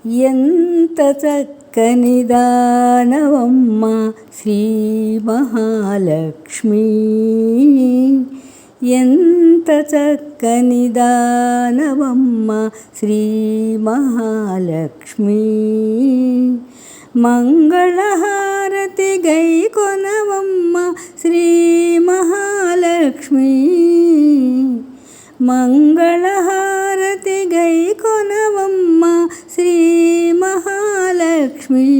ఎంత చక్కని దానవమ్మ శ్రీ మహాలక్ష్మి, ఎంత చక్కని దానవమ్మ శ్రీ మహాలక్ష్మి. మంగళహారతి గైకొనవమ్మ శ్రీ మహాలక్ష్మి, మంగళహారతి గైకొనవమ్మ శ్రీ మహాలక్ష్మి.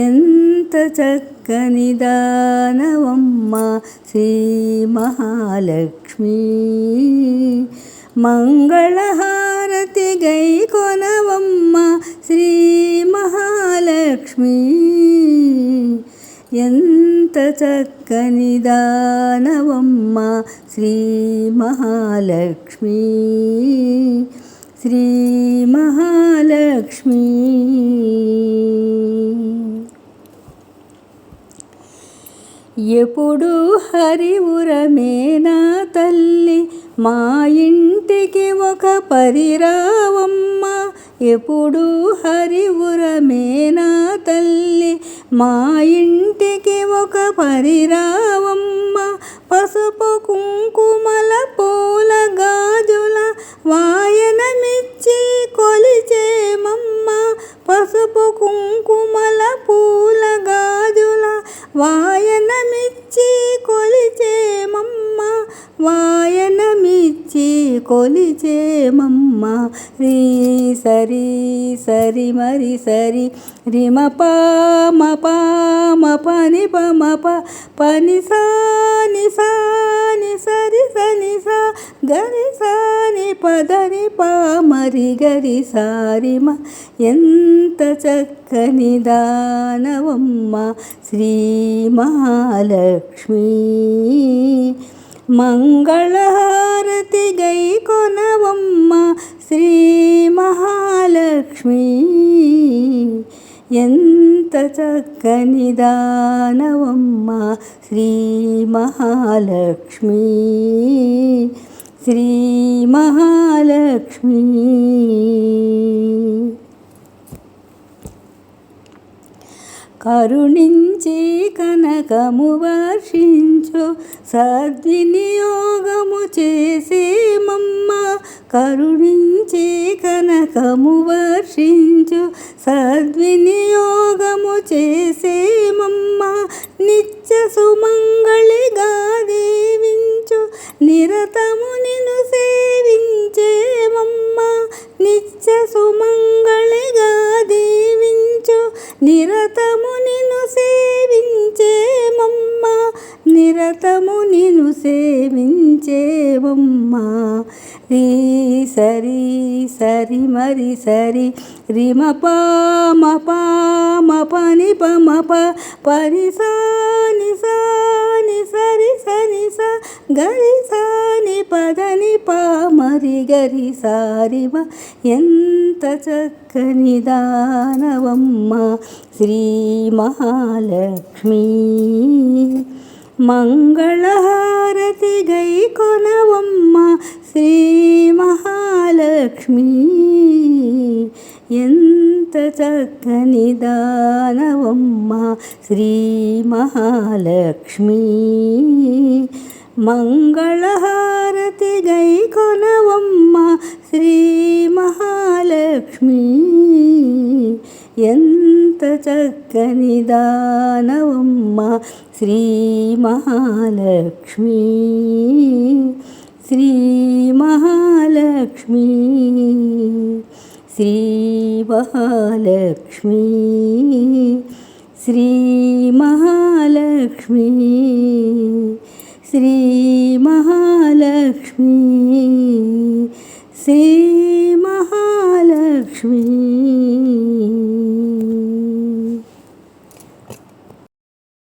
ఎంత చక్కని దానవమ్మ శ్రీ మహాలక్ష్మి, మంగళహారతి గైకొనవమ్మ శ్రీ మహాలక్ష్మి. ఎంత చక్కని దానవమ్మ శ్రీ మహాలక్ష్మి, శ్రీ మహాలక్ష్మి. ఎప్పుడు హరివురమేనా తల్లి, మా ఇంటికి ఒక పరిరావమ్మ. ఎప్పుడు హరివురమేనా తల్లి, మా ఇంటికి ఒక పరిరావమ్మ. పసుపు కుంకుమల పూల గాజుల వాయనమిచ్చి కొలిచేమమ్మ. పసుపు కుంకుమల పూల గాజుల వాయనమిచ్చి కొలిచేమమ్మ, వాయనమిచ్చి కొలిచేమమ్మ. రీ సరి సరి మరి సరి రిమ పామ పామ పని పమ ప పని సాని సాని సరి సని సా గరి సాని పదని పామరి గరి సారిమ. ఎంత చక్కని దానవమ్మ శ్రీ మహాలక్ష్మి, మంగళహారతి గైకొనవమ్మ శ్రీ మహాలక్ష్మి. ఎంత చక్కని దానవమ్మ శ్రీ మహాలక్ష్మి, శ్రీ మహాలక్ష్మి. కరుణించి కనకము వర్షించు, సద్వినియోగము చేసేమమ్మ. కరుణించి కనకము వర్షించు, సద్వినియోగము చేసేమమ్మ. నిత్య సుమంగళిగా దీవించు, నిరతము నిన్ను సేవించేమమ్మ. నిత్య సుమంగళిగా దీవించు, నిరతము నిన్ను సేవించేమమ్మ, నిరతము నిన్ను సేవించేమమ్మ. రీ సరి సరి మరి సరి రిమ పామ పామ పని పమ ప పని సాని సాని సరి సని స గరి సాని పదని పామరి గరి సారిమ. ఎంత చక్కని దానవమ్మ శ్రీ మహాలక్ష్మి, మంగళహారతి గైకొనవమ్మ శ్రీ మహాలక్ష్మి. ఎంత చక్కని దానవమ్మ శ్రీ మహాలక్ష్మి, మంగళహారతి గైకొనవమ్మ శ్రీ మహాలక్ష్మి. ఎంత చక్కని దానవమ్మ శ్రీ మహాలక్ష్మి, శ్రీ మహాలక్ష్మి, శ్రీ మహాలక్ష్మి, శ్రీ మహాలక్ష్మి, శ్రీ మహాలక్ష్మి, శ్రీ మహాలక్ష్మి.